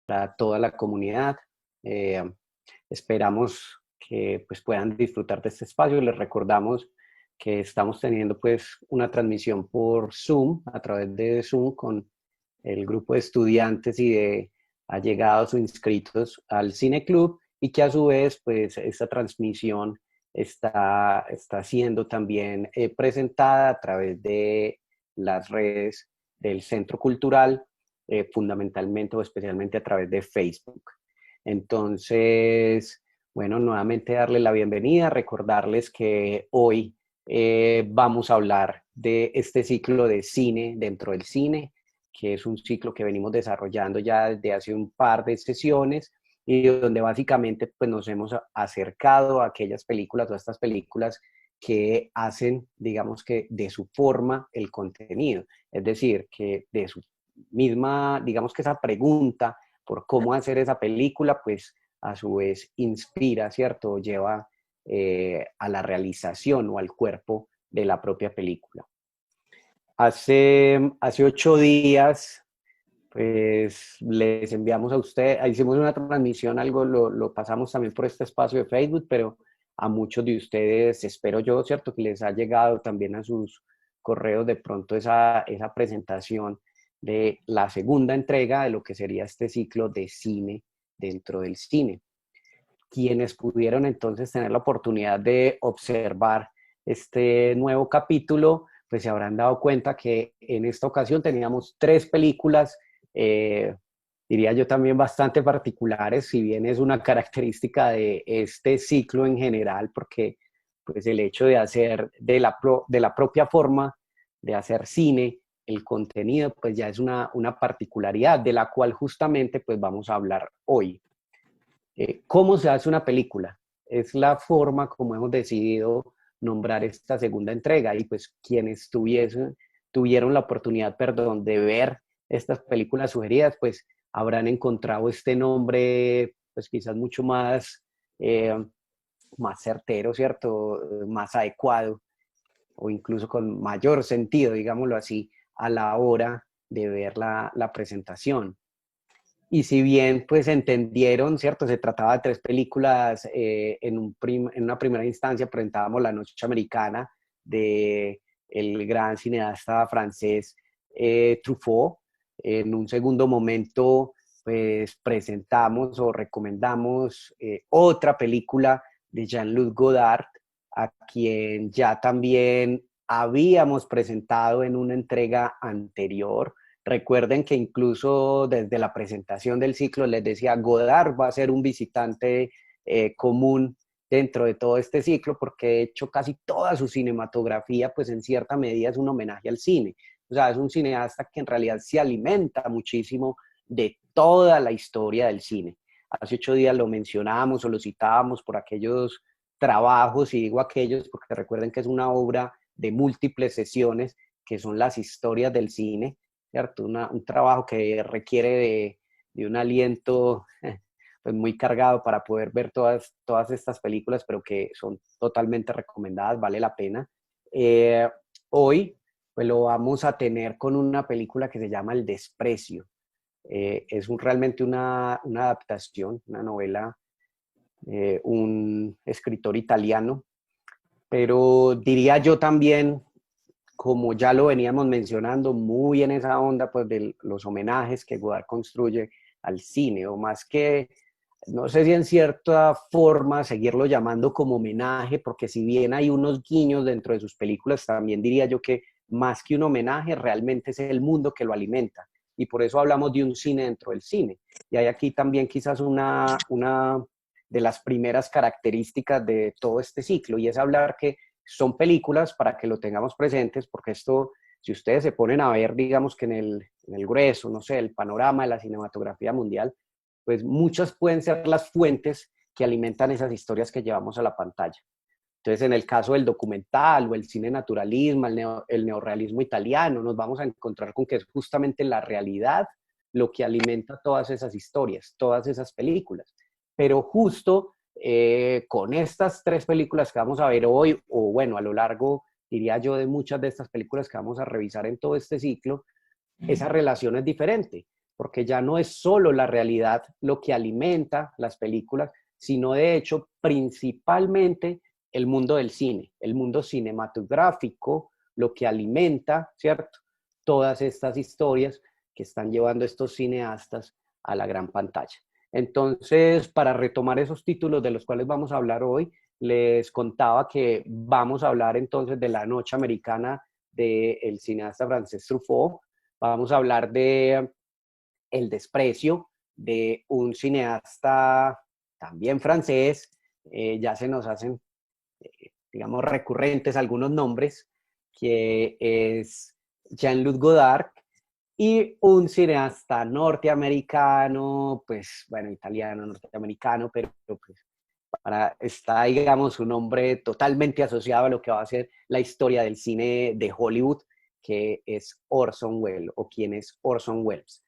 para toda la comunidad. Eh, Esperamos que pues, puedan disfrutar de este espacio. Les recordamos que estamos teniendo pues, una transmisión por Zoom, a través de Zoom, con el grupo de estudiantes y de allegados o inscritos al Cine Club, y que a su vez pues, esta transmisión está siendo también presentada a través de las redes del Centro Cultural, fundamentalmente o especialmente a través de Facebook. Entonces, bueno, nuevamente darle la bienvenida, recordarles que hoy vamos a hablar de este ciclo de cine dentro del cine, que es un ciclo que venimos desarrollando ya desde hace un par de sesiones y donde básicamente pues, nos hemos acercado a aquellas películas o a estas películas que hacen, digamos que de su forma el contenido, es decir, que de su misma, digamos que esa pregunta por cómo hacer esa película, pues a su vez inspira, ¿cierto? Lleva a la realización o al cuerpo de la propia película. Hace 8 días, pues les enviamos a usted, hicimos una transmisión, algo lo pasamos también por este espacio de Facebook, pero a muchos de ustedes, espero yo, ¿cierto? Que les ha llegado también a sus correos de pronto esa presentación de la segunda entrega de lo que sería este ciclo de cine dentro del cine. Quienes pudieron entonces tener la oportunidad de observar este nuevo capítulo, pues se habrán dado cuenta que en esta ocasión teníamos 3 películas, eh, diría yo también bastante particulares, si bien es una característica de este ciclo en general, porque pues el hecho de hacer de la propia forma de hacer cine, el contenido, pues ya es una particularidad de la cual justamente pues vamos a hablar hoy. ¿Cómo se hace una película? Es la forma como hemos decidido nombrar esta segunda entrega, y pues quienes tuvieron la oportunidad, perdón, de ver estas películas sugeridas, pues habrán encontrado este nombre, pues quizás mucho eh, más certero, ¿cierto? Más adecuado o incluso con mayor sentido, digámoslo así, a la hora de ver la presentación. Y si bien pues entendieron, ¿cierto? Se trataba de 3 películas, en una primera instancia presentábamos La Noche Americana de el gran cineasta francés Truffaut. En un segundo momento pues presentamos o recomendamos otra película de Jean-Luc Godard, a quien ya también habíamos presentado en una entrega anterior. Recuerden que incluso desde la presentación del ciclo les decía, Godard va a ser un visitante común dentro de todo este ciclo, porque de hecho casi toda su cinematografía, pues en cierta medida es un homenaje al cine. O sea, es un cineasta que en realidad se alimenta muchísimo de toda la historia del cine. Hace 8 días lo mencionábamos o lo citábamos por aquellos trabajos, y digo aquellos porque recuerden que es una obra de múltiples sesiones, que son las historias del cine, ¿cierto? Un trabajo que requiere de un aliento pues muy cargado para poder ver todas estas películas, pero que son totalmente recomendadas, vale la pena. Hoy pues lo vamos a tener con una película que se llama El Desprecio. Realmente una adaptación, una novela, un escritor italiano, pero diría yo también, como ya lo veníamos mencionando, muy en esa onda pues, de los homenajes que Godard construye al cine, o más que, no sé si en cierta forma seguirlo llamando como homenaje, porque si bien hay unos guiños dentro de sus películas, también diría yo que más que un homenaje, realmente es el mundo que lo alimenta. Y por eso hablamos de un cine dentro del cine. Y hay aquí también quizás una de las primeras características de todo este ciclo, y es hablar que son películas para que lo tengamos presentes, porque esto, si ustedes se ponen a ver, digamos que en el grueso, no sé, el panorama de la cinematografía mundial, pues muchas pueden ser las fuentes que alimentan esas historias que llevamos a la pantalla. Entonces, en el caso del documental o el cine naturalismo, el neorrealismo italiano, nos vamos a encontrar con que es justamente la realidad lo que alimenta todas esas historias, todas esas películas. Pero justo con estas 3 películas que vamos a ver hoy, o bueno, a lo largo, diría yo, de muchas de estas películas que vamos a revisar en todo este ciclo, esa relación es diferente. porque ya no es solo la realidad lo que alimenta las películas, sino de hecho principalmente el mundo del cine, el mundo cinematográfico, lo que alimenta, ¿cierto? Todas estas historias que están llevando estos cineastas a la gran pantalla. Entonces, para retomar esos títulos de los cuales vamos a hablar hoy, les contaba que vamos a hablar entonces de La Noche Americana del cineasta Frances Truffaut, vamos a hablar de El Desprecio, de un cineasta también francés, ya se nos hacen, digamos, recurrentes algunos nombres, que es Jean-Luc Godard, y un cineasta norteamericano, pues, bueno, italiano, norteamericano, pero pues está, digamos, un nombre totalmente asociado a lo que va a ser la historia del cine de Hollywood, que es Orson Welles, o quien es Orson Welles.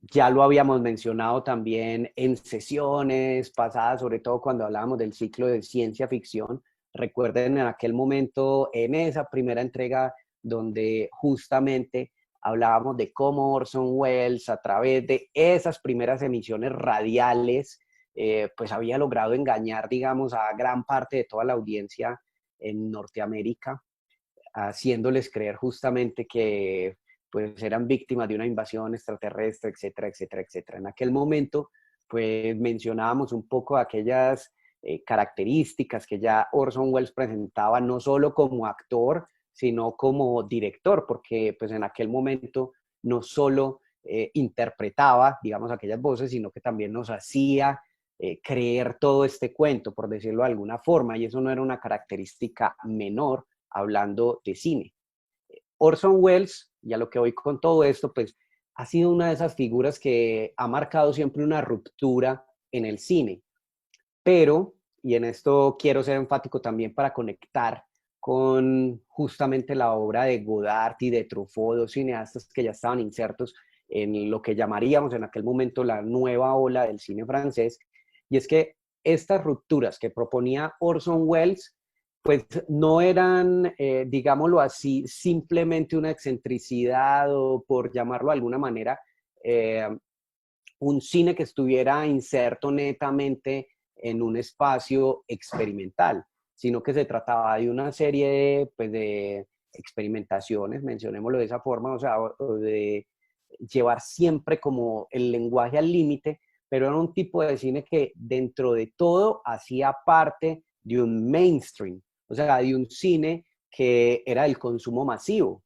Ya lo habíamos mencionado también en sesiones pasadas, sobre todo cuando hablábamos del ciclo de ciencia ficción. Recuerden en aquel momento, en esa primera entrega, donde justamente hablábamos de cómo Orson Welles, a través de esas primeras emisiones radiales, pues había logrado engañar, digamos, a gran parte de toda la audiencia en Norteamérica, haciéndoles creer justamente que pues eran víctimas de una invasión extraterrestre, etcétera, etcétera, etcétera. En aquel momento, pues mencionábamos un poco aquellas características que ya Orson Welles presentaba no solo como actor, sino como director, porque pues en aquel momento no solo interpretaba, digamos, aquellas voces, sino que también nos hacía creer todo este cuento, por decirlo de alguna forma, y eso no era una característica menor hablando de cine. Orson Welles, y a lo que voy con todo esto, pues ha sido una de esas figuras que ha marcado siempre una ruptura en el cine. Pero, y en esto quiero ser enfático también para conectar con justamente la obra de Godard y de Truffaut, dos cineastas que ya estaban insertos en lo que llamaríamos en aquel momento la nueva ola del cine francés, y es que estas rupturas que proponía Orson Welles pues no eran, digámoslo así, simplemente una excentricidad o por llamarlo de alguna manera, eh, un cine que estuviera inserto netamente en un espacio experimental, sino que se trataba de una serie de, pues, de experimentaciones, mencionémoslo de esa forma, o sea, de llevar siempre como el lenguaje al límite, pero era un tipo de cine que dentro de todo hacía parte de un mainstream, o sea, de un cine que era el consumo masivo.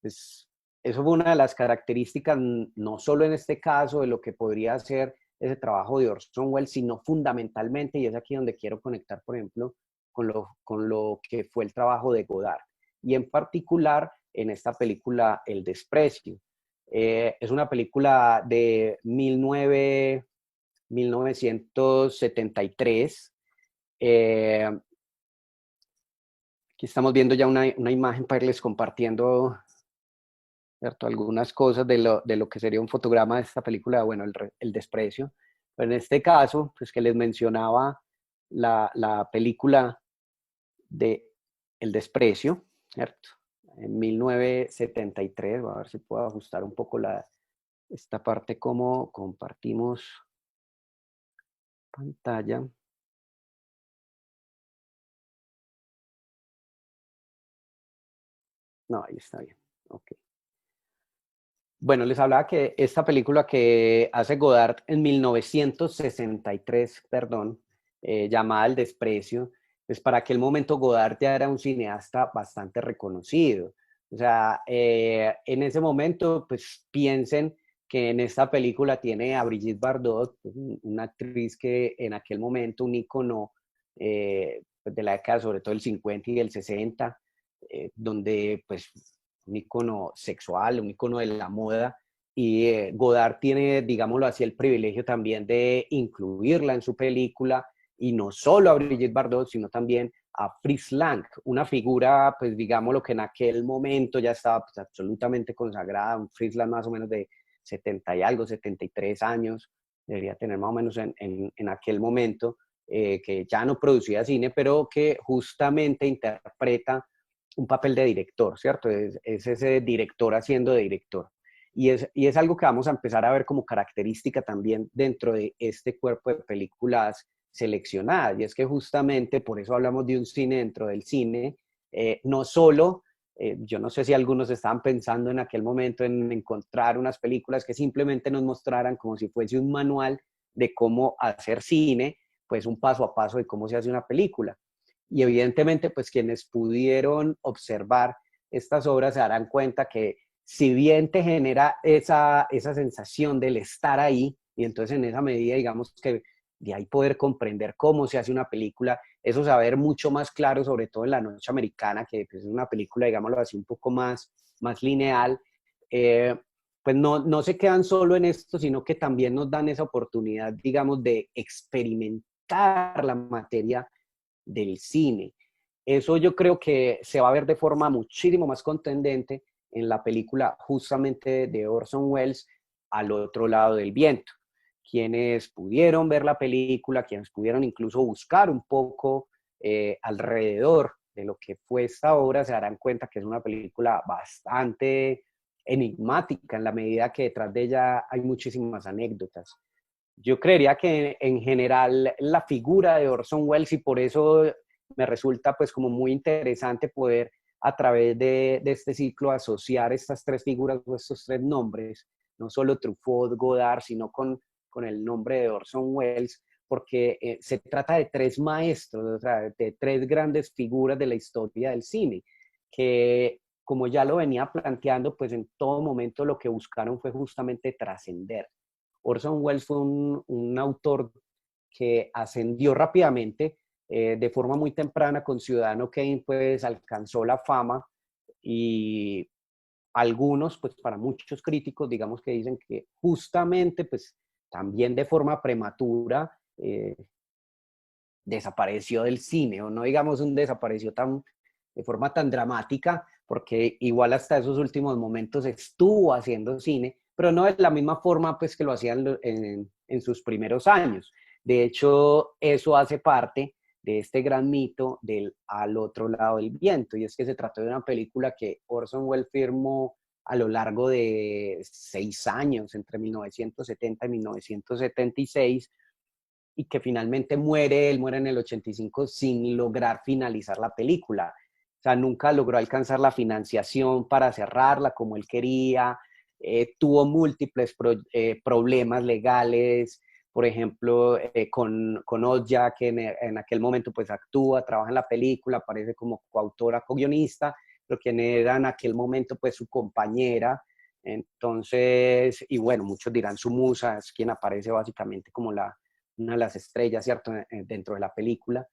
Pues, eso fue una de las características, no solo en este caso de lo que podría ser ese trabajo de Orson Welles, sino fundamentalmente, y es aquí donde quiero conectar, por ejemplo, con lo que fue el trabajo de Godard, y en particular en esta película El Desprecio. Es una película de 1973. Aquí estamos viendo ya una imagen para irles compartiendo, ¿cierto? Algunas cosas de lo que sería un fotograma de esta película, bueno, el Desprecio. Pero en este caso, pues que les mencionaba la película de El Desprecio, ¿cierto? En 1973, voy a ver si puedo ajustar un poco esta parte como compartimos pantalla. No, ahí está bien. Ok. Bueno, les hablaba que esta película que hace Godard en 1963, perdón, llamada El Desprecio, pues para aquel momento Godard ya era un cineasta bastante reconocido. O sea, en ese momento, pues piensen que en esta película tiene a Brigitte Bardot, pues, una actriz que en aquel momento, un ícono pues de la década, sobre todo el 50 y el 60, donde pues un icono sexual, un icono de la moda, y Godard tiene, digámoslo así, el privilegio también de incluirla en su película, y no solo a Brigitte Bardot, sino también a Fritz Lang, una figura, pues digámoslo que en aquel momento ya estaba pues, absolutamente consagrada, un Fritz Lang más o menos de 70 y algo, 73 años, debería tener más o menos en aquel momento, que ya no producía cine, pero que justamente interpreta un papel de director, ¿cierto? Es ese director haciendo de director. y es algo que vamos a empezar a ver como característica también dentro de este cuerpo de películas seleccionadas. Y es que justamente por eso hablamos de un cine dentro del cine, no solo, yo no sé si algunos estaban pensando en aquel momento en encontrar unas películas que simplemente nos mostraran como si fuese un manual de cómo hacer cine, pues un paso a paso de cómo se hace una película. Y evidentemente, pues quienes pudieron observar estas obras se darán cuenta que si bien te genera esa sensación del estar ahí, y entonces en esa medida, digamos que de ahí poder comprender cómo se hace una película, eso saber mucho más claro, sobre todo en La Noche Americana, que pues, es una película, digámoslo así, un poco más lineal, eh, pues no se quedan solo en esto, sino que también nos dan esa oportunidad, digamos, de experimentar la materia del cine. Eso yo creo que se va a ver de forma muchísimo más contundente en la película justamente de Orson Welles, Al otro lado del viento. Quienes pudieron ver la película, quienes pudieron incluso buscar un poco alrededor de lo que fue esta obra, se darán cuenta que es una película bastante enigmática en la medida que detrás de ella hay muchísimas anécdotas. Yo creería que en general la figura de Orson Welles, y por eso me resulta pues como muy interesante poder a través de este ciclo asociar estas tres figuras o estos tres nombres, no solo Truffaut, Godard, sino con el nombre de Orson Welles, porque se trata de tres maestros, o sea, de tres grandes figuras de la historia del cine, que como ya lo venía planteando, pues en todo momento lo que buscaron fue justamente trascender. Orson Welles fue un autor que ascendió rápidamente, de forma muy temprana con Ciudadano Kane, pues alcanzó la fama y algunos, pues para muchos críticos, digamos que dicen que justamente, pues también de forma prematura, desapareció del cine, o no digamos un desapareció de forma tan dramática, porque igual hasta esos últimos momentos estuvo haciendo cine, pero no de la misma forma pues que lo hacían en sus primeros años. De hecho, eso hace parte de este gran mito del Al otro lado del viento, y es que se trató de una película que Orson Welles firmó a lo largo de 6 años, entre 1970 y 1976, y que finalmente muere, él muere en el 85 sin lograr finalizar la película. O sea, nunca logró alcanzar la financiación para cerrarla como él quería, tuvo múltiples problemas legales, por ejemplo, con Odja, que en aquel momento pues actúa, trabaja en la película, aparece como coautora, co-guionista, pero quien era en aquel momento pues su compañera. Entonces, y bueno, muchos dirán su musa, es quien aparece básicamente como una de las estrellas, ¿cierto?, dentro de la película.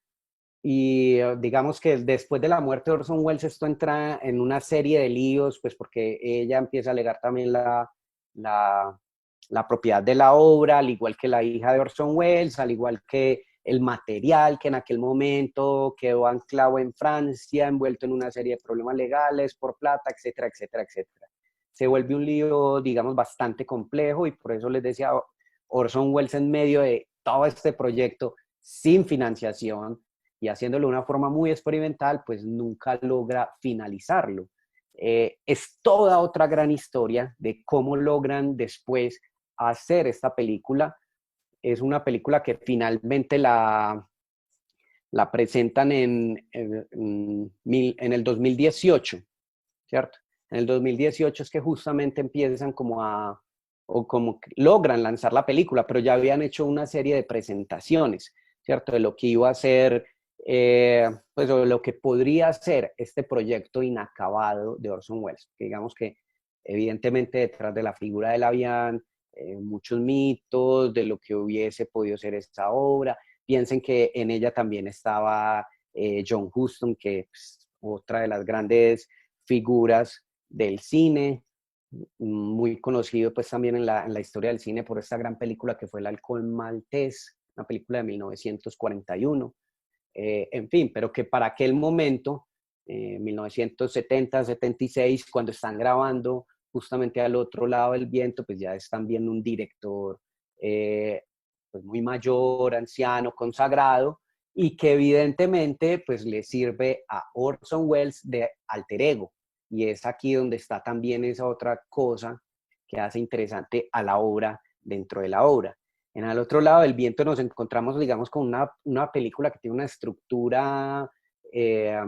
Y digamos que después de la muerte de Orson Welles esto entra en una serie de líos, pues porque ella empieza a alegar también la, la propiedad de la obra, al igual que la hija de Orson Welles, al igual que el material que en aquel momento quedó anclado en Francia, envuelto en una serie de problemas legales por plata, etcétera, etcétera, etcétera. Se vuelve un lío, digamos, bastante complejo y por eso les decía, Orson Welles en medio de todo este proyecto sin financiación y haciéndolo de una forma muy experimental, pues nunca logra finalizarlo. Es toda otra gran historia de cómo logran después hacer esta película. Es una película que finalmente la presentan en el 2018, ¿cierto? En el 2018 es que justamente empiezan o como logran lanzar la película, pero ya habían hecho una serie de presentaciones, ¿cierto? De lo que iba a ser, pues de lo que podría ser este proyecto inacabado de Orson Welles. Que digamos que evidentemente detrás de la figura de él habían muchos mitos de lo que hubiese podido ser esta obra. Piensen que en ella también estaba John Huston, que es pues, otra de las grandes figuras del cine, muy conocido pues también en la historia del cine por esta gran película que fue El Halcón Maltés, una película de 1941. En fin, pero que para aquel momento, 1970, 76, cuando están grabando justamente Al otro lado del viento, pues ya están viendo un director pues muy mayor, anciano, consagrado, y que evidentemente pues le sirve a Orson Welles de alter ego. Y es aquí donde está también esa otra cosa que hace interesante a la obra dentro de la obra. En el otro lado del viento nos encontramos, digamos, con una película que tiene una estructura, eh,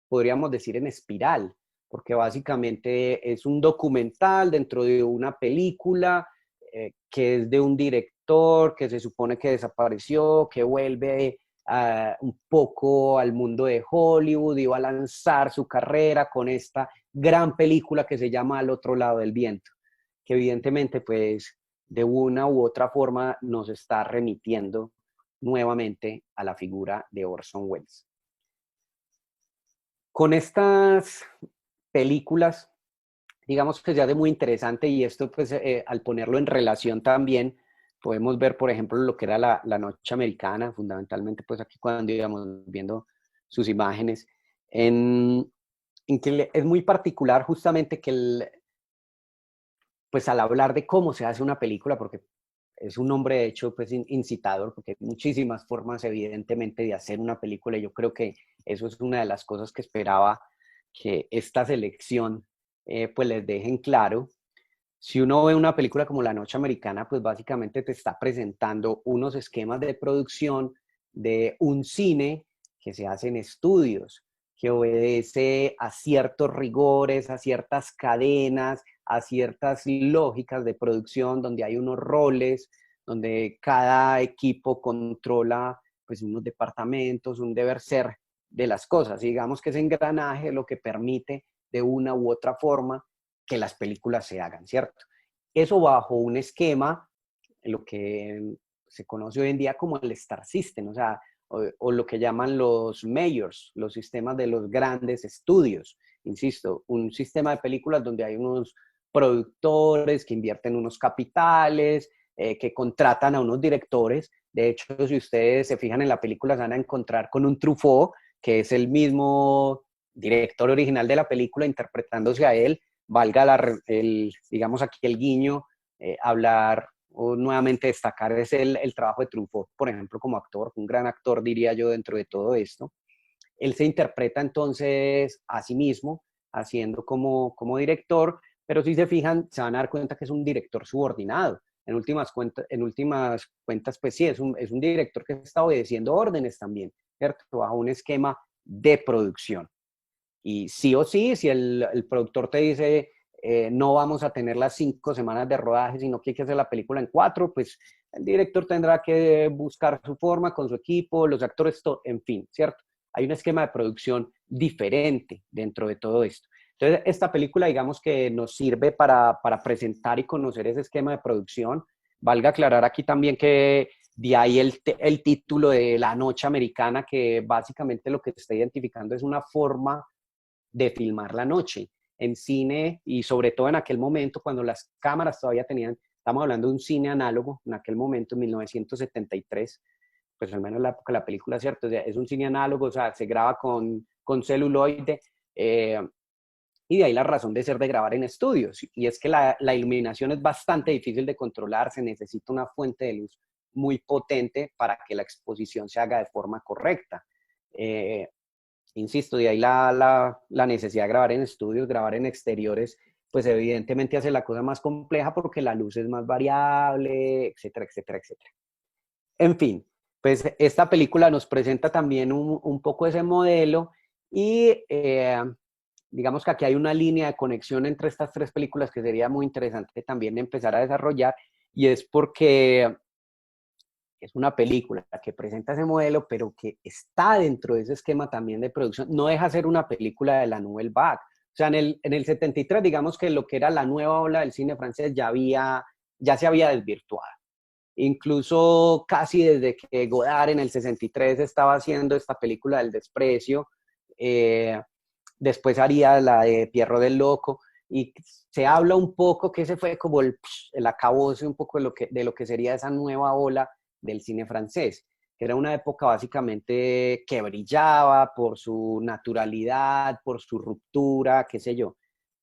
podríamos decir, en espiral, porque básicamente es un documental dentro de una película que es de un director que se supone que desapareció, que vuelve un poco al mundo de Hollywood y va a lanzar su carrera con esta gran película que se llama Al otro lado del viento, que evidentemente pues de una u otra forma nos está remitiendo nuevamente a la figura de Orson Welles. Con estas películas, digamos que se hace muy interesante y esto pues al ponerlo en relación también, podemos ver por ejemplo lo que era la noche americana, fundamentalmente pues aquí cuando íbamos viendo sus imágenes, en que es muy particular justamente que pues al hablar de cómo se hace una película, porque es un nombre de hecho pues incitador, porque hay muchísimas formas evidentemente de hacer una película y yo creo que eso es una de las cosas que esperaba que esta selección pues les dejen claro. Si uno ve una película como La Noche Americana, pues básicamente te está presentando unos esquemas de producción de un cine que se hace en estudios, que obedece a ciertos rigores, a ciertas cadenas, a ciertas lógicas de producción, donde hay unos roles, donde cada equipo controla pues unos departamentos, un deber ser de las cosas. Y digamos que ese engranaje es lo que permite de una u otra forma que las películas se hagan, ¿cierto? Eso bajo un esquema, lo que se conoce hoy en día como el Star System, o sea, o lo que llaman los majors, los sistemas de los grandes estudios. Insisto, un sistema de películas donde hay unos productores que invierten unos capitales, que contratan a unos directores. De hecho, si ustedes se fijan en la película, se van a encontrar con un Truffaut, que es el mismo director original de la película, interpretándose a él, valga digamos aquí el guiño, hablar o nuevamente destacar es el trabajo de Truffaut, por ejemplo, como actor, un gran actor diría yo dentro de todo esto. Él se interpreta entonces a sí mismo, haciendo como director, pero si se fijan, se van a dar cuenta que es un director subordinado. En últimas cuentas, pues sí, es un director que está obedeciendo órdenes también, ¿cierto? Bajo un esquema de producción. Y sí o sí, si el productor te dice, no vamos a tener las 5 semanas de rodaje, sino que hay que hacer la película en 4, pues el director tendrá que buscar su forma con su equipo, los actores, en fin, ¿cierto? Hay un esquema de producción diferente dentro de todo esto. Entonces, esta película, digamos que nos sirve para presentar y conocer ese esquema de producción. Valga aclarar aquí también que de ahí el título de La Noche Americana, que básicamente lo que te está identificando es una forma de filmar la noche en cine y sobre todo en aquel momento cuando las cámaras todavía tenían, estamos hablando de un cine análogo, en aquel momento en 1973, pues al menos la época de la película, ¿cierto? O sea, es un cine análogo, o sea, se graba con celuloide, y de ahí la razón de ser de grabar en estudios. Y es que la iluminación es bastante difícil de controlar, se necesita una fuente de luz muy potente para que la exposición se haga de forma correcta. Insisto, de ahí la necesidad de grabar en estudios, grabar en exteriores, pues evidentemente hace la cosa más compleja porque la luz es más variable, etcétera, etcétera, etcétera. En fin, pues esta película nos presenta también un poco ese modelo y digamos que aquí hay una línea de conexión entre estas tres películas que sería muy interesante también empezar a desarrollar y es porque es una película que presenta ese modelo, pero que está dentro de ese esquema también de producción. No deja ser una película de la Nouvelle Vague. O sea, en el 73, digamos que lo que era la nueva ola del cine francés ya se había desvirtuado. Incluso casi desde que Godard en el 63 estaba haciendo esta película del desprecio, después haría la de Pierrot del Loco, y se habla un poco que ese fue como el acabose un poco de lo que sería esa nueva ola del cine francés, que era una época básicamente que brillaba por su naturalidad, por su ruptura, qué sé yo.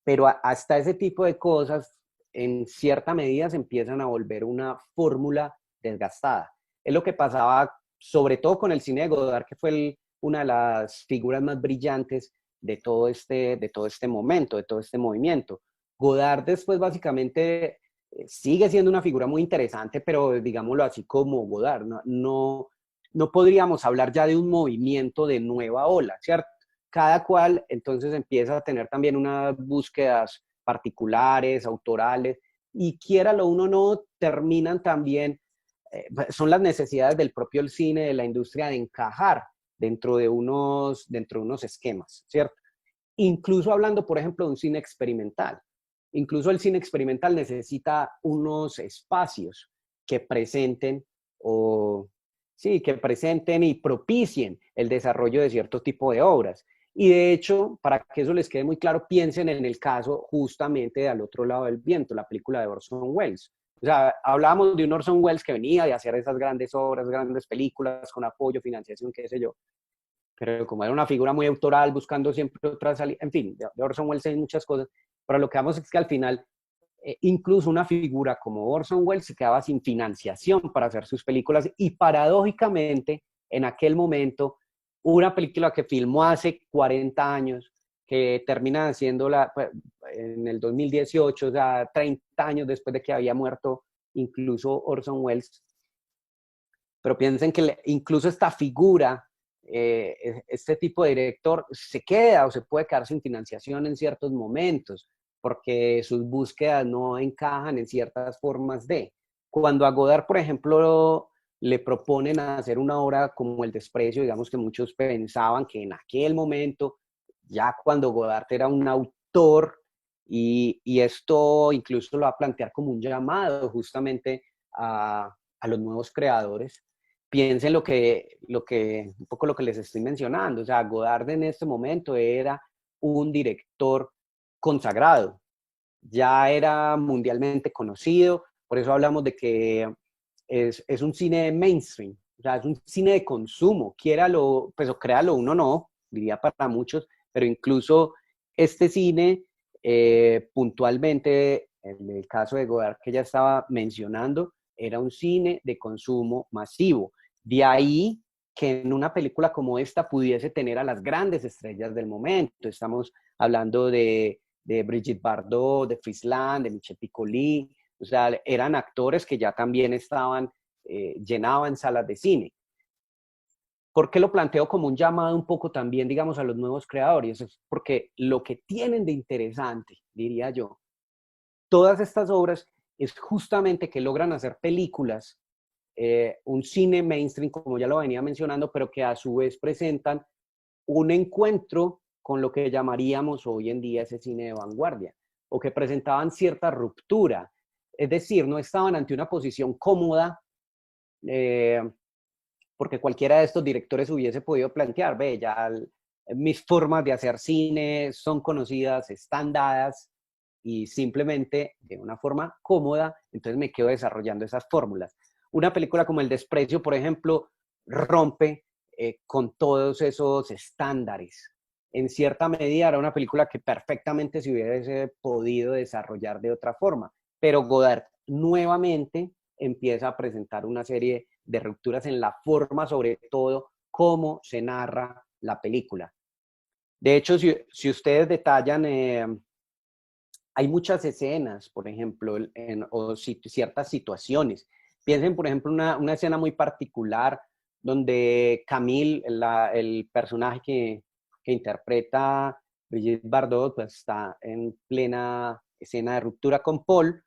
Pero hasta ese tipo de cosas, en cierta medida, se empiezan a volver una fórmula desgastada. Es lo que pasaba sobre todo con el cine de Godard, que fue una de las figuras más brillantes de todo este momento, de todo este movimiento. Godard después básicamente sigue siendo una figura muy interesante, pero digámoslo así como Godard, no podríamos hablar ya de un movimiento de nueva ola, ¿cierto? Cada cual entonces empieza a tener también unas búsquedas particulares, autorales, y quiera lo uno no, terminan también, son las necesidades del propio cine, de la industria, de encajar dentro de unos esquemas, ¿cierto? Incluso hablando, por ejemplo, de un cine experimental. Incluso el cine experimental necesita unos espacios que presenten o sí, que presenten y propicien el desarrollo de cierto tipo de obras. Y de hecho, para que eso les quede muy claro, piensen en el caso justamente de Al otro lado del viento, la película de Orson Welles. O sea, hablábamos de un Orson Welles que venía de hacer esas grandes obras, grandes películas con apoyo, financiación, qué sé yo, pero como era una figura muy autoral, buscando siempre otra salida, en fin, de Orson Welles hay muchas cosas, pero lo que vamos es que al final, incluso una figura como Orson Welles se quedaba sin financiación para hacer sus películas y paradójicamente, en aquel momento, una película que filmó hace 40 años, que termina haciéndola en el 2018, o sea, 30 años después de que había muerto incluso Orson Welles, pero piensen que incluso esta figura, este tipo de director, se queda o se puede quedar sin financiación en ciertos momentos, porque sus búsquedas no encajan en ciertas formas de. Cuando a Godard, por ejemplo, le proponen hacer una obra como El Desprecio, digamos que muchos pensaban que en aquel momento, ya cuando Godard era un autor, y esto incluso lo va a plantear como un llamado justamente a los nuevos creadores, piensen un poco lo que les estoy mencionando. O sea, Godard en este momento era un director consagrado, ya era mundialmente conocido, por eso hablamos de que es un cine mainstream, o sea, es un cine de consumo, quiéralo, pues o créalo uno no, diría para muchos, pero incluso este cine, puntualmente, en el caso de Godard que ya estaba mencionando, era un cine de consumo masivo. De ahí que en una película como esta pudiese tener a las grandes estrellas del momento. Estamos hablando de Brigitte Bardot, de Frisland, de Michel Piccoli, o sea, eran actores que ya también llenaban salas de cine. ¿Por qué lo planteo como un llamado un poco también, digamos, a los nuevos creadores? Es porque lo que tienen de interesante, diría yo, todas estas obras es justamente que logran hacer películas, un cine mainstream, como ya lo venía mencionando, pero que a su vez presentan un encuentro con lo que llamaríamos hoy en día ese cine de vanguardia, o que presentaban cierta ruptura. Es decir, no estaban ante una posición cómoda, eh, porque cualquiera de estos directores hubiese podido plantear, ve, ya mis formas de hacer cine son conocidas, están dadas, y simplemente de una forma cómoda, entonces me quedo desarrollando esas fórmulas. Una película como El Desprecio, por ejemplo, rompe con todos esos estándares. En cierta medida era una película que perfectamente se hubiese podido desarrollar de otra forma, pero Godard nuevamente empieza a presentar una serie de rupturas en la forma, sobre todo, cómo se narra la película. De hecho, si ustedes detallan, hay muchas escenas, por ejemplo, o ciertas situaciones. Piensen, por ejemplo, una escena muy particular donde Camille, el personaje que interpreta Brigitte Bardot, pues está en plena escena de ruptura con Paul,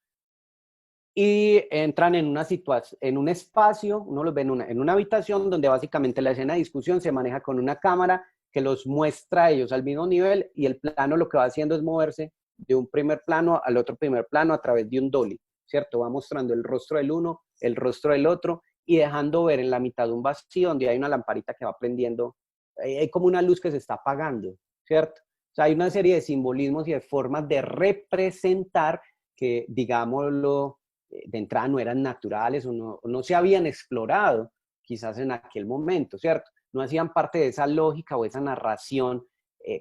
y entran en una situación, en un espacio, uno los ve en una habitación donde básicamente la escena de discusión se maneja con una cámara que los muestra a ellos al mismo nivel, y el plano lo que va haciendo es moverse de un primer plano al otro primer plano a través de un dolly, ¿cierto? Va mostrando el rostro del uno, el rostro del otro, y dejando ver en la mitad de un vacío donde hay una lamparita que va prendiendo, hay como una luz que se está apagando, ¿cierto? O sea, hay una serie de simbolismos y de formas de representar que, digámoslo, de entrada no eran naturales, o no se habían explorado quizás en aquel momento, ¿cierto? No hacían parte de esa lógica o esa narración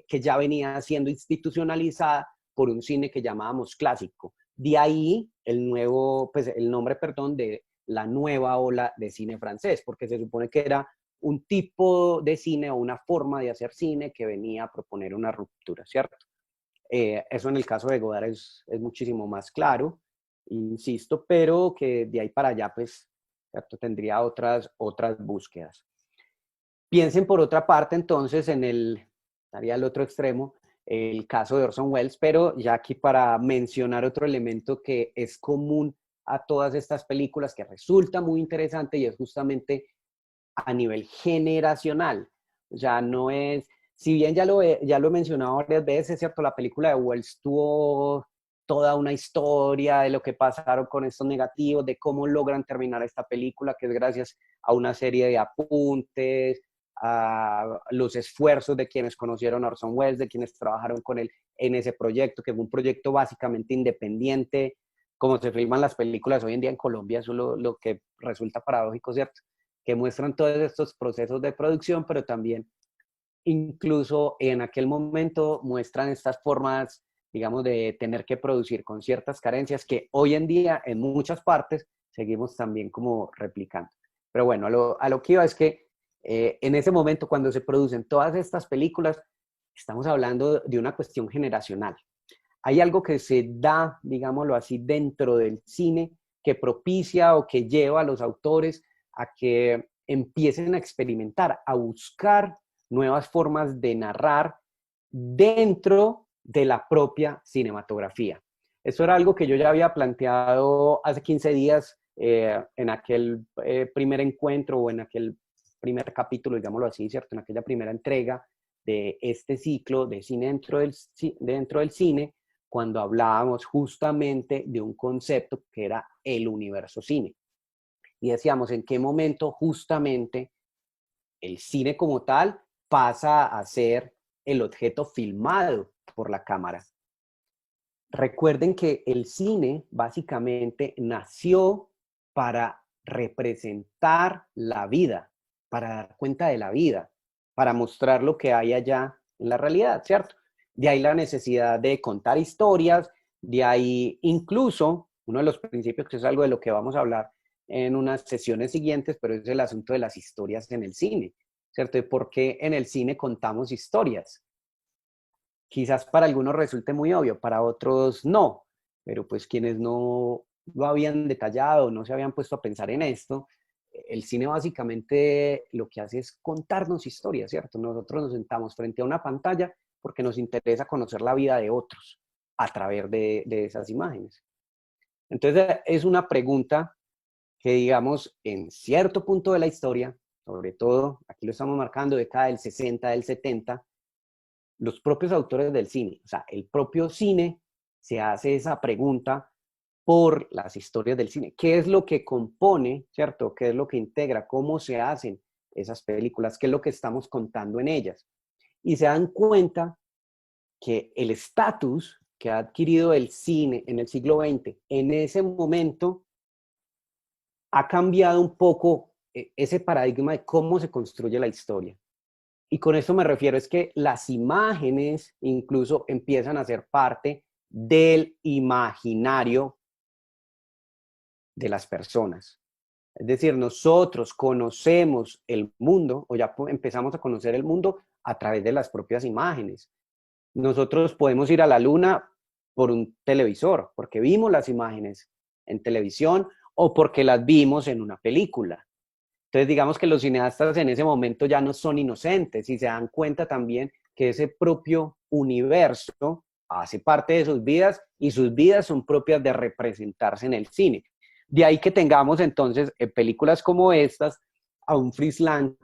que ya venía siendo institucionalizada por un cine que llamábamos clásico. De ahí pues el nombre, perdón, de la nueva ola de cine francés, porque se supone que era un tipo de cine o una forma de hacer cine que venía a proponer una ruptura, ¿cierto? Eso en el caso de Godard es muchísimo más claro, insisto, pero que de ahí para allá, pues, ¿cierto? Tendría otras búsquedas. Piensen por otra parte entonces estaría al otro extremo, el caso de Orson Welles, pero ya aquí para mencionar otro elemento que es común a todas estas películas, que resulta muy interesante y es justamente a nivel generacional. O sea, no es, si bien ya lo he mencionado varias veces, ¿cierto? La película de Wells tuvo toda una historia de lo que pasaron con estos negativos, de cómo logran terminar esta película, que es gracias a una serie de apuntes, a los esfuerzos de quienes conocieron a Orson Welles, de quienes trabajaron con él en ese proyecto, que fue un proyecto básicamente independiente, como se filman las películas hoy en día en Colombia, eso es lo que resulta paradójico, ¿cierto? Que muestran todos estos procesos de producción, pero también incluso en aquel momento muestran estas formas, digamos, de tener que producir con ciertas carencias que hoy en día en muchas partes seguimos también como replicando. Pero bueno, a lo que iba es que en ese momento cuando se producen todas estas películas, estamos hablando de una cuestión generacional. Hay algo que se da, digámoslo así, dentro del cine que propicia o que lleva a los autores a que empiecen a experimentar, a buscar nuevas formas de narrar dentro de la propia cinematografía. Eso era algo que yo ya había planteado hace 15 días en aquel primer encuentro o en aquel primer capítulo, digámoslo así, ¿cierto? En aquella primera entrega de este ciclo de cine dentro del cine, cuando hablábamos justamente de un concepto que era el universo cine. Y decíamos en qué momento justamente el cine como tal pasa a ser el objeto filmado por la cámara. Recuerden que el cine básicamente nació para representar la vida, para dar cuenta de la vida, para mostrar lo que hay allá en la realidad, ¿cierto? De ahí la necesidad de contar historias, de ahí incluso uno de los principios, que es algo de lo que vamos a hablar en unas sesiones siguientes, pero es el asunto de las historias en el cine, ¿cierto? De por qué en el cine contamos historias. Quizás para algunos resulte muy obvio, para otros no, pero pues quienes no lo habían detallado, no se habían puesto a pensar en esto, el cine básicamente lo que hace es contarnos historias, ¿cierto? Nosotros nos sentamos frente a una pantalla porque nos interesa conocer la vida de otros a través de esas imágenes. Entonces es una pregunta que, digamos, en cierto punto de la historia, sobre todo, aquí lo estamos marcando, década del 60, del 70, los propios autores del cine, o sea, el propio cine se hace esa pregunta por las historias del cine. ¿Qué es lo que compone, cierto? ¿Qué es lo que integra? ¿Cómo se hacen esas películas? ¿Qué es lo que estamos contando en ellas? Y se dan cuenta que el estatus que ha adquirido el cine en el siglo XX, en ese momento, ha cambiado un poco ese paradigma de cómo se construye la historia. Y con esto me refiero es que las imágenes incluso empiezan a ser parte del imaginario de las personas. Es decir, nosotros conocemos el mundo o ya empezamos a conocer el mundo a través de las propias imágenes. Nosotros podemos ir a la luna por un televisor, porque vimos las imágenes en televisión o porque las vimos en una película. Entonces, digamos que los cineastas en ese momento ya no son inocentes y se dan cuenta también que ese propio universo hace parte de sus vidas y sus vidas son propias de representarse en el cine. De ahí que tengamos entonces películas como estas, a un Fritz Lang,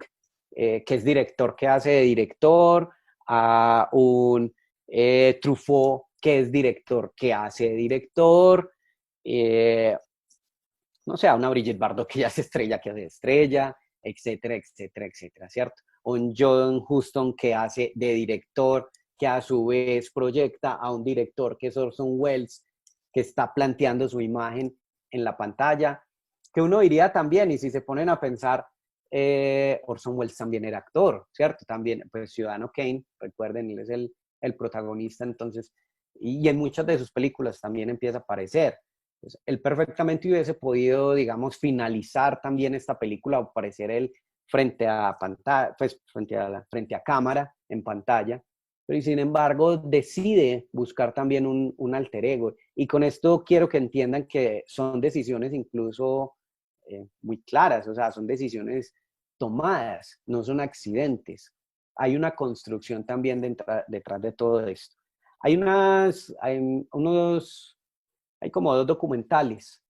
que es director que hace de director, a un Truffaut, que es director que hace de director, no sé, a una Brigitte Bardot que ya es estrella, que hace estrella, etcétera, etcétera, etcétera, ¿cierto? Un John Huston que hace de director, que a su vez proyecta a un director que es Orson Welles, que está planteando su imagen en la pantalla, que uno diría también, y si se ponen a pensar, Orson Welles también era actor, ¿cierto? También, pues Ciudadano Kane, recuerden, él es el protagonista, entonces, y en muchas de sus películas también empieza a aparecer. Pues, él perfectamente hubiese podido, digamos, finalizar también esta película o aparecer él frente a pantalla, pues frente a cámara, en pantalla, pero sin embargo decide buscar también un alter ego. Y con esto quiero que entiendan que son decisiones incluso muy claras, o sea, son decisiones tomadas, no son accidentes. Hay una construcción también detrás de todo esto. Hay como dos documentales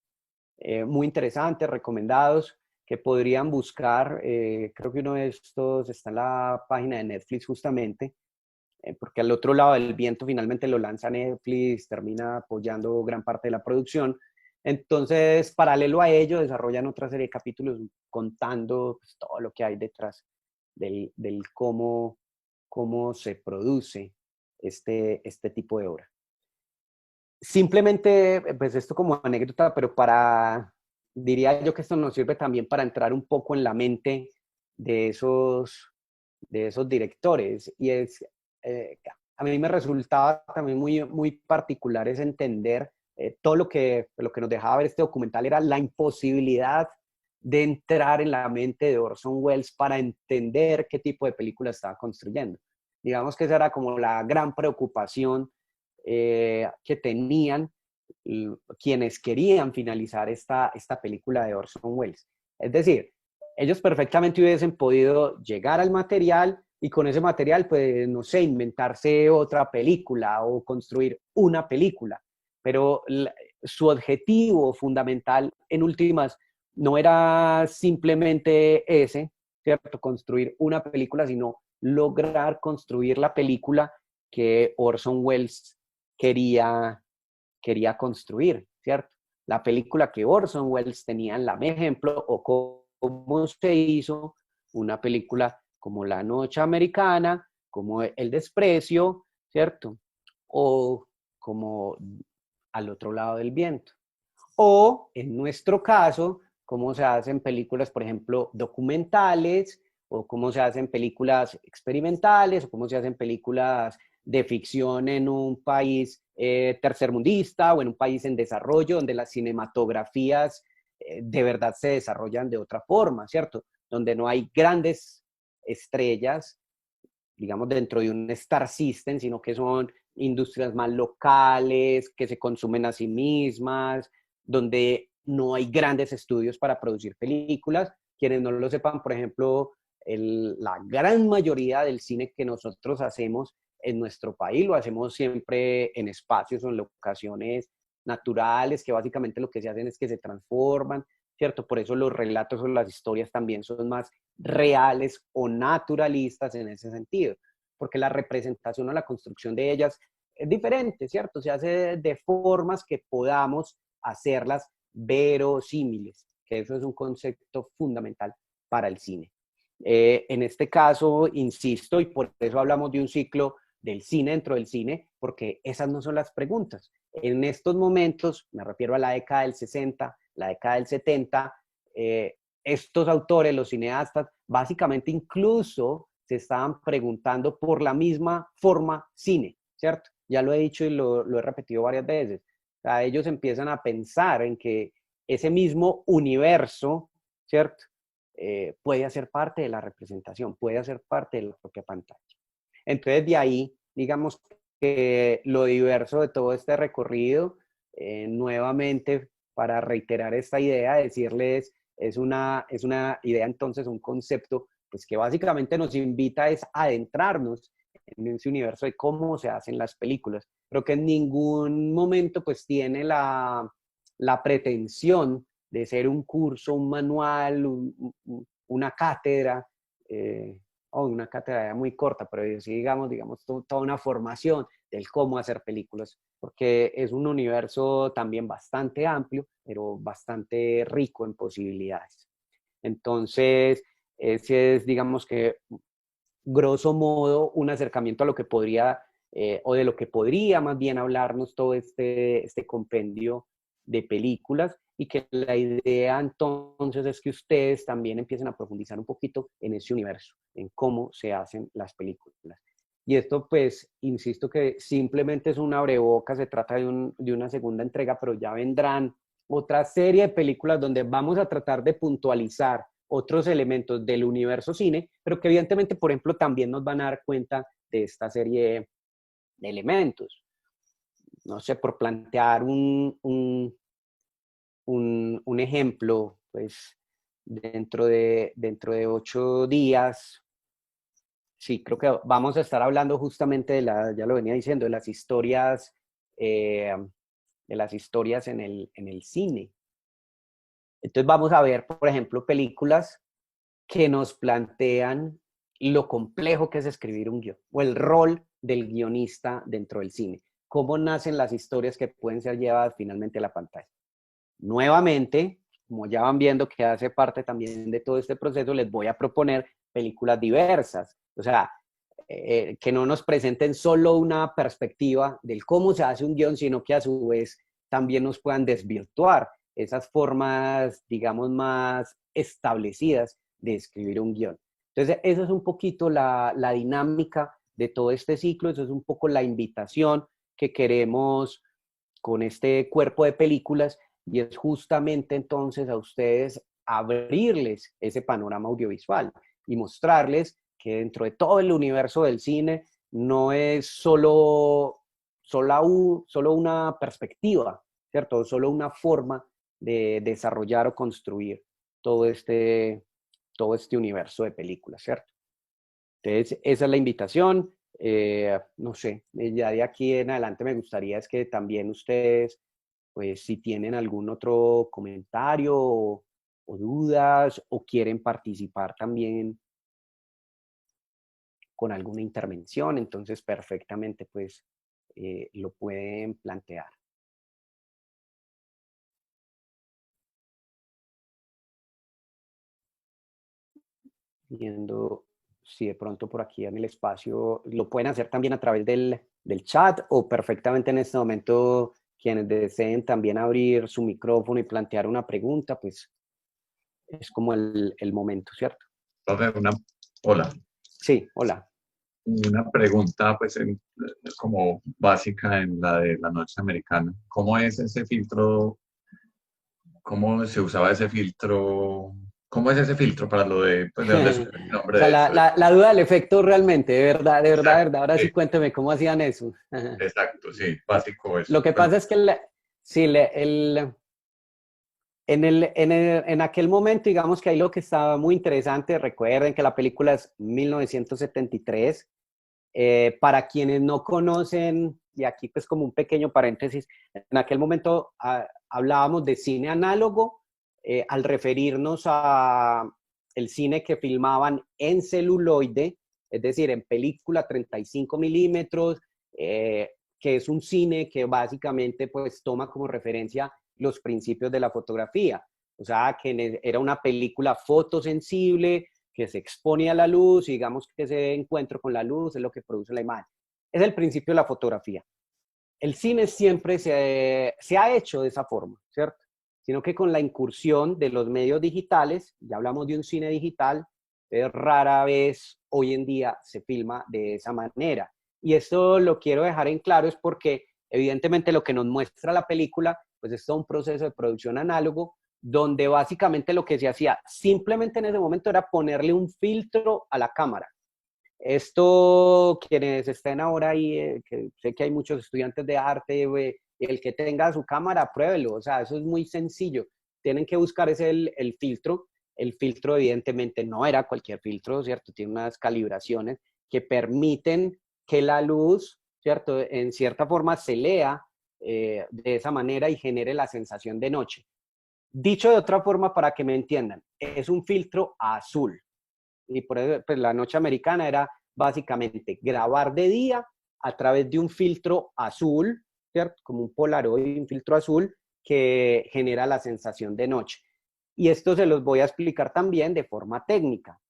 muy interesantes, recomendados, que podrían buscar. Creo que uno de estos está en la página de Netflix justamente, porque al otro lado del viento finalmente lo lanza Netflix, termina apoyando gran parte de la producción. Entonces, paralelo a ello, desarrollan otra serie de capítulos contando pues, todo lo que hay detrás del cómo se produce este tipo de obra. Simplemente, pues esto como anécdota, pero diría yo que esto nos sirve también para entrar un poco en la mente de esos directores. Y a mí me resultaba también muy, muy particular es entender todo lo que nos dejaba ver este documental era la imposibilidad de entrar en la mente de Orson Welles para entender qué tipo de película estaba construyendo. Digamos que esa era como la gran preocupación que tenían quienes querían finalizar esta película de Orson Welles. Es decir, ellos perfectamente hubiesen podido llegar al material y con ese material, pues, no sé, inventarse otra película o construir una película. Pero su objetivo fundamental, en últimas, no era simplemente ese, ¿cierto? Construir una película, sino lograr construir la película que Orson Welles quería, quería construir, ¿cierto? La película que Orson Welles tenía en la ejemplo, o cómo se hizo una película como La Noche Americana, como El Desprecio, ¿cierto? O como Al Otro Lado del Viento. O, en nuestro caso, cómo se hacen películas, por ejemplo, documentales, o cómo se hacen películas experimentales, o cómo se hacen películas de ficción en un país tercermundista o en un país en desarrollo, donde las cinematografías de verdad se desarrollan de otra forma, ¿cierto? Donde no hay grandes estrellas, digamos, dentro de un Star System, sino que son industrias más locales, que se consumen a sí mismas, donde no hay grandes estudios para producir películas. Quienes no lo sepan, por ejemplo, la gran mayoría del cine que nosotros hacemos en nuestro país lo hacemos siempre en espacios o en locaciones naturales, que básicamente lo que se hacen es que se transforman, ¿cierto? Por eso los relatos o las historias también son más reales o naturalistas en ese sentido, porque la representación o la construcción de ellas es diferente, ¿cierto? Se hace de formas que podamos hacerlas verosímiles, que eso es un concepto fundamental para el cine. En este caso, insisto, y por eso hablamos de un ciclo del cine dentro del cine, porque esas no son las preguntas. En estos momentos, me refiero a la década del 60, la década del 70, estos autores, los cineastas, básicamente incluso se estaban preguntando por la misma forma cine, ¿cierto? Ya lo he dicho y lo he repetido varias veces. O sea, ellos empiezan a pensar en que ese mismo universo, ¿cierto? Puede hacer parte de la representación, puede hacer parte de la propia pantalla. Entonces, de ahí, digamos que lo diverso de todo este recorrido, nuevamente, para reiterar esta idea, decirles, es una idea entonces, un concepto, pues que básicamente nos invita es a adentrarnos en ese universo de cómo se hacen las películas, pero que en ningún momento pues tiene la pretensión de ser un curso, un manual, una cátedra, o una cátedra muy corta, pero sí digamos toda una formación del cómo hacer películas, porque es un universo también bastante amplio, pero bastante rico en posibilidades. Entonces, ese es, digamos que, grosso modo, un acercamiento a lo que podría, o de lo que podría más bien hablarnos todo este compendio de películas, y que la idea entonces es que ustedes también empiecen a profundizar un poquito en ese universo, en cómo se hacen las películas. Y esto, pues, insisto que simplemente es un abrebocas, se trata de una segunda entrega, pero ya vendrán otra serie de películas donde vamos a tratar de puntualizar otros elementos del universo cine, pero que evidentemente, por ejemplo, también nos van a dar cuenta de esta serie de elementos. No sé, por plantear un ejemplo, pues dentro de 8 días, sí, creo que vamos a estar hablando justamente ya lo venía diciendo, eh, de las historias en el cine. Entonces vamos a ver, por ejemplo, películas que nos plantean lo complejo que es escribir un guión, o el rol del guionista dentro del cine, cómo nacen las historias que pueden ser llevadas finalmente a la pantalla. Nuevamente, como ya van viendo que hace parte también de todo este proceso, les voy a proponer películas diversas, o sea, que no nos presenten solo una perspectiva del cómo se hace un guión, sino que a su vez también nos puedan desvirtuar esas formas, digamos, más establecidas de escribir un guión. Entonces, esa es un poquito la dinámica de todo este ciclo, eso es un poco la invitación que queremos con este cuerpo de películas, y es justamente entonces a ustedes abrirles ese panorama audiovisual y mostrarles que dentro de todo el universo del cine no es solo una perspectiva, ¿cierto? Solo una forma de desarrollar o construir todo todo este universo de películas, ¿cierto? Entonces, esa es la invitación. No sé, ya de aquí en adelante me gustaría es que también ustedes, pues si tienen algún otro comentario o dudas o quieren participar también con alguna intervención, entonces perfectamente pues lo pueden plantear. Viendo si de pronto por aquí en el espacio lo pueden hacer también a través del chat, o perfectamente en este momento quienes deseen también abrir su micrófono y plantear una pregunta, pues es como el momento, ¿cierto? Profe, hola, Sí, hola. una pregunta pues como básica en la de la noche americana. ¿Cómo es ese filtro? ¿Cómo se usaba ese filtro? ¿Cómo es ese filtro para lo de, pues de dónde surge el O nombre sea, de eso? la duda del efecto realmente, de verdad, de verdad, de Exacto, verdad. Ahora sí sí, cuénteme cómo hacían eso. exacto, sí, básico eso. Lo que Pues, pasa es que sí, en aquel momento, digamos que ahí lo que estaba muy interesante, recuerden que la película es 1973. Para quienes no conocen, y aquí pues como un pequeño paréntesis, en aquel momento hablábamos de cine análogo al referirnos a el cine que filmaban en celuloide, es decir, en película 35 milímetros, que es un cine que básicamente pues toma como referencia los principios de la fotografía. O sea, que era una película fotosensible, que se expone a la luz, y digamos que ese encuentro con la luz es lo que produce la imagen. Es el principio de la fotografía. El cine siempre se ha hecho de esa forma, ¿cierto? Sino que con la incursión de los medios digitales, ya hablamos de un cine digital, rara vez hoy en día se filma de esa manera. Y esto lo quiero dejar en claro es porque evidentemente lo que nos muestra la película, pues es todo un proceso de producción análogo, donde básicamente lo que se hacía simplemente en ese momento era ponerle un filtro a la cámara. Esto, quienes estén ahora ahí, que sé que hay muchos estudiantes de arte, el que tenga su cámara, pruébelo, o sea, eso es muy sencillo. Tienen que buscar es el filtro. El filtro evidentemente no era cualquier filtro, ¿cierto? Tiene unas calibraciones que permiten que la luz, ¿cierto? En cierta forma se lea de esa manera y genere la sensación de noche. Dicho de otra forma, para que me entiendan, es un filtro azul. Y por eso pues, la noche americana era básicamente grabar de día a través de un filtro azul, ¿cierto? Como un Polaroid, un filtro azul que genera la sensación de noche. Y esto se los voy a explicar también de forma técnica.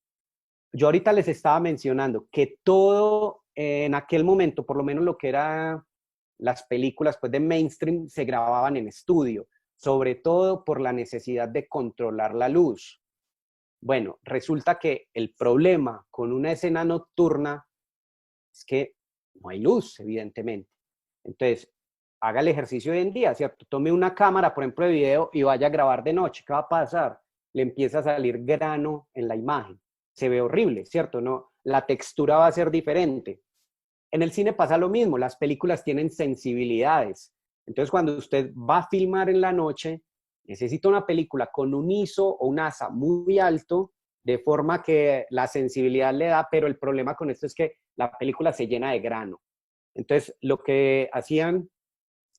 Yo ahorita les estaba mencionando que todo en aquel momento, por lo menos lo que eran las películas pues, de mainstream, se grababan en estudio, sobre todo por la necesidad de controlar la luz. Bueno, resulta que el problema con una escena nocturna es que no hay luz, evidentemente. Entonces, haga el ejercicio hoy en día, ¿cierto? Tome una cámara, por ejemplo, de video y vaya a grabar de noche. ¿Qué va a pasar? Le empieza a salir grano en la imagen. Se ve horrible, ¿cierto? No, la textura va a ser diferente. En el cine pasa lo mismo, las películas tienen sensibilidades. Entonces, cuando usted va a filmar en la noche, necesita una película con un ISO o un ASA muy alto, de forma que la sensibilidad le da, pero el problema con esto es que la película se llena de grano. Entonces, lo que hacían,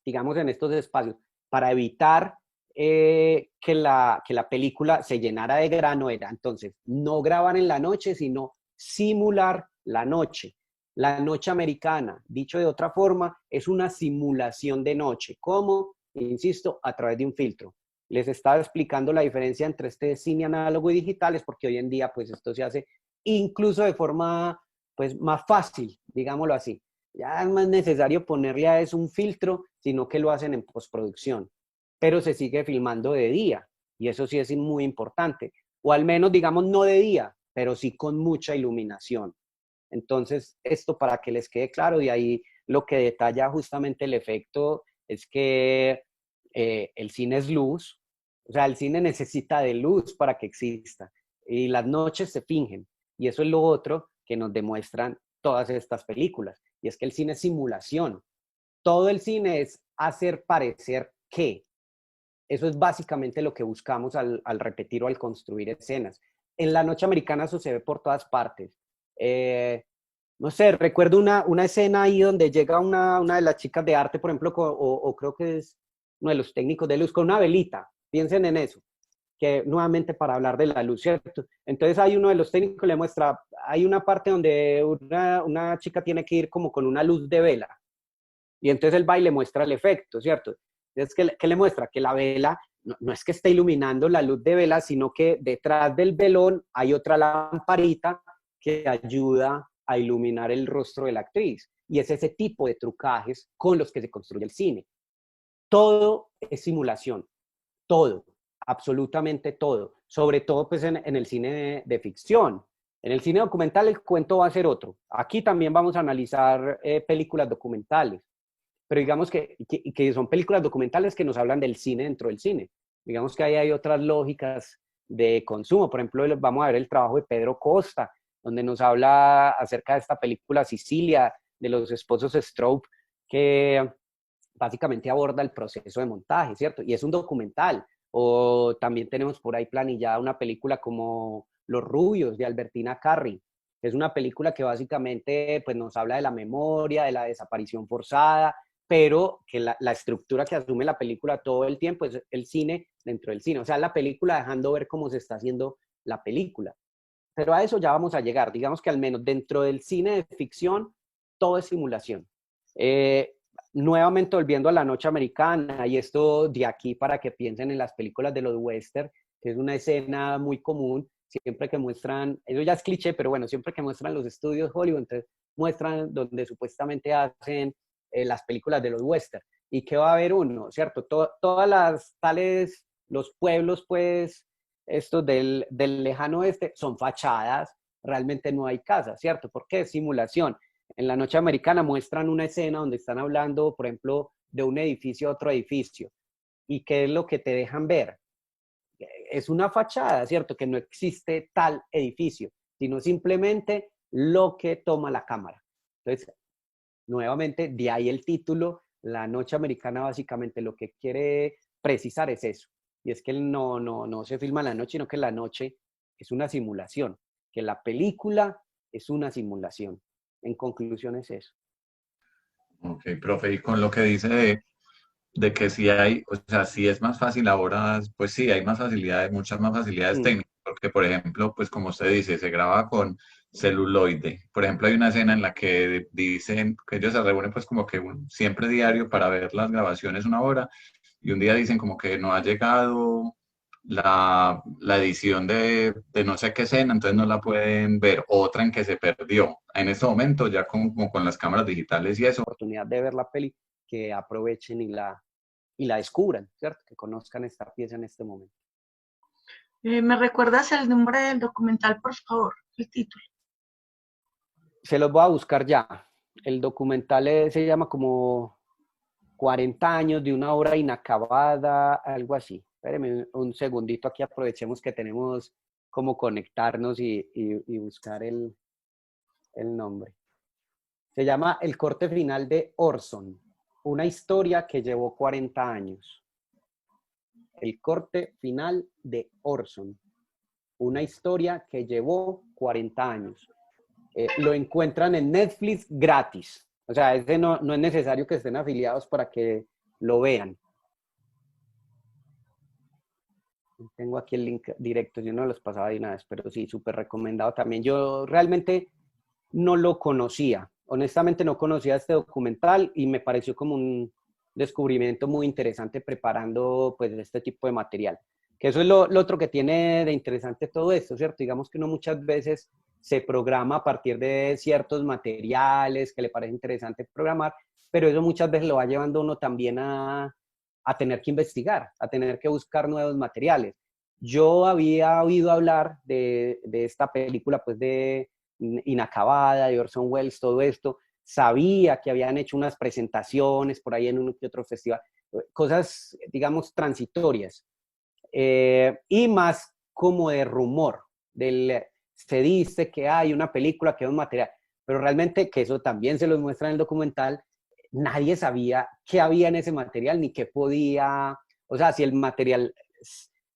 digamos, en estos espacios, para evitar que la película se llenara de grano, era entonces no grabar en la noche, sino simular la noche. La noche americana, dicho de otra forma, es una simulación de noche. ¿Cómo? Insisto, a través de un filtro. Les estaba explicando la diferencia entre este cine análogo y digital, es porque hoy en día pues esto se hace incluso de forma pues más fácil, digámoslo así. Ya no es necesario ponerle a eso un filtro, sino que lo hacen en postproducción. Pero se sigue filmando de día, y eso sí es muy importante. O al menos, digamos, no de día, pero sí con mucha iluminación. Entonces, esto para que les quede claro, de ahí lo que detalla justamente el efecto es que el cine es luz, o sea, el cine necesita de luz para que exista, y las noches se fingen, y eso es lo otro que nos demuestran todas estas películas, y es que el cine es simulación. Todo el cine es hacer parecer que. Eso es básicamente lo que buscamos al repetir o al construir escenas. En La Noche Americana eso se ve por todas partes. No sé, recuerdo una escena ahí donde llega una de las chicas de arte, por ejemplo, o creo que es uno de los técnicos de luz, con una velita. Piensen en eso, que nuevamente para hablar de la luz, ¿cierto? Entonces hay uno de los técnicos que le muestra, hay una parte donde una chica tiene que ir como con una luz de vela, y entonces el baile muestra el efecto, ¿cierto? Entonces, ¿qué le muestra? Que la vela no es que esté iluminando la luz de vela, sino que detrás del velón hay otra lamparita que ayuda a iluminar el rostro de la actriz. Y es ese tipo de trucajes con los que se construye el cine. Todo es simulación, todo, absolutamente todo. Sobre todo pues en el cine de ficción. En el cine documental el cuento va a ser otro. Aquí también vamos a analizar películas documentales, pero digamos que son películas documentales que nos hablan del cine dentro del cine. Digamos que ahí hay otras lógicas de consumo. Por ejemplo, vamos a ver el trabajo de Pedro Costa, donde nos habla acerca de esta película Sicilia, de los esposos Stroop, que básicamente aborda el proceso de montaje, ¿cierto? Y es un documental. O también tenemos por ahí planillada una película como Los Rubios, de Albertina Carri. Es una película que básicamente pues, nos habla de la memoria, de la desaparición forzada, pero que la estructura que asume la película todo el tiempo es el cine dentro del cine. O sea, la película dejando ver cómo se está haciendo la película. Pero a eso ya vamos a llegar. Digamos que al menos dentro del cine de ficción, todo es simulación. Eh, Nuevamente volviendo a La Noche Americana, y esto de aquí para que piensen en las películas de los western, que es una escena muy común, siempre que muestran, eso ya es cliché, pero bueno, siempre que muestran los estudios Hollywood, entonces muestran donde supuestamente hacen las películas de los western. ¿Y qué va a haber uno? ¿Cierto? Todas las tales, los pueblos, pues, estos del lejano oeste, son fachadas, realmente no hay casas, ¿cierto? ¿Por qué? Simulación. En La Noche Americana muestran una escena donde están hablando, por ejemplo, de un edificio a otro edificio. ¿Y qué es lo que te dejan ver? Es una fachada, ¿cierto? Que no existe tal edificio, sino simplemente lo que toma la cámara. Entonces, nuevamente, de ahí el título, La Noche Americana básicamente lo que quiere precisar es eso. Y es que no se filma en la noche, sino que la noche es una simulación, que la película es una simulación. En conclusión es eso. Ok, profe, y con lo que dice de que si hay, o sea, si es más fácil ahora, pues sí, hay más facilidades, muchas más facilidades Mm, técnicas, porque por ejemplo, pues como usted dice, se graba con celuloide. Por ejemplo, hay una escena en la que dicen que ellos se reúnen pues como que siempre diario para ver las grabaciones una hora y un día dicen como que no ha llegado la edición de no sé qué escena, entonces no la pueden ver, otra en que se perdió. En este momento ya como con las cámaras digitales y eso. oportunidad de ver la peli, que aprovechen y la descubran, ¿cierto? Que conozcan esta pieza en este momento. ¿Me recuerdas el nombre del documental, por favor? El título. Se los voy a buscar ya. El documental se llama como 40 años de una obra inacabada, algo así. Espérenme un segundito, aquí aprovechemos que tenemos como conectarnos y buscar el nombre. Se llama El corte final de Orson, una historia que llevó 40 años. El corte final de Orson, una historia que llevó 40 años. Lo encuentran en Netflix gratis. O sea, ese no es necesario que estén afiliados para que lo vean. Tengo aquí el link directo, yo no los pasaba de una vez, pero sí, súper recomendado también. Yo realmente no lo conocía, honestamente no conocía este documental y me pareció como un descubrimiento muy interesante preparando pues este tipo de material. Que eso es lo otro que tiene de interesante todo esto, ¿cierto? Digamos que uno muchas veces se programa a partir de ciertos materiales que le parece interesante programar, pero eso muchas veces lo va llevando uno también a tener que investigar, a tener que buscar nuevos materiales. Yo había oído hablar de esta película, pues de Inacabada, de Orson Welles, todo esto. Sabía que habían hecho unas presentaciones por ahí en un que otro festival, cosas, digamos, transitorias. Y más como de rumor, se dice que hay una película, que hay un material, pero realmente que eso también se los muestra en el documental, nadie sabía qué había en ese material ni qué podía, o sea, si el material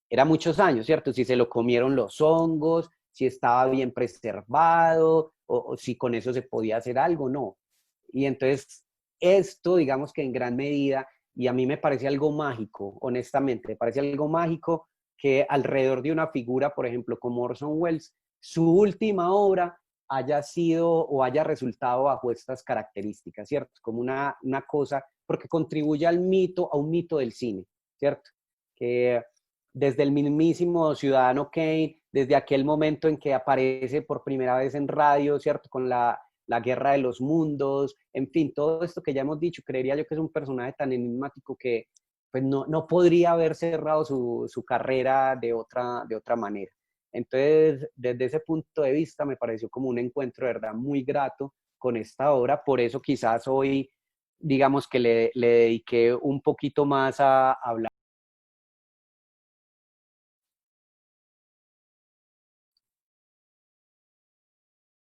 era muchos años, ¿cierto? Si se lo comieron los hongos, si estaba bien preservado, o si con eso se podía hacer algo, no. Y entonces esto, digamos que en gran medida, y a mí me parece algo mágico, honestamente, me parece algo mágico que alrededor de una figura, por ejemplo, como Orson Welles, su última obra haya sido o haya resultado bajo estas características, ¿cierto? Como una cosa, porque contribuye al mito, a un mito del cine, ¿cierto? Que desde el mismísimo Ciudadano Kane, desde aquel momento en que aparece por primera vez en radio, ¿cierto? Con la Guerra de los Mundos, en fin, todo esto que ya hemos dicho, creería yo que es un personaje tan enigmático que pues no podría haber cerrado su carrera de otra manera. Entonces, desde ese punto de vista, me pareció como un encuentro de verdad muy grato con esta obra. Por eso quizás hoy, digamos que le dediqué un poquito más a hablar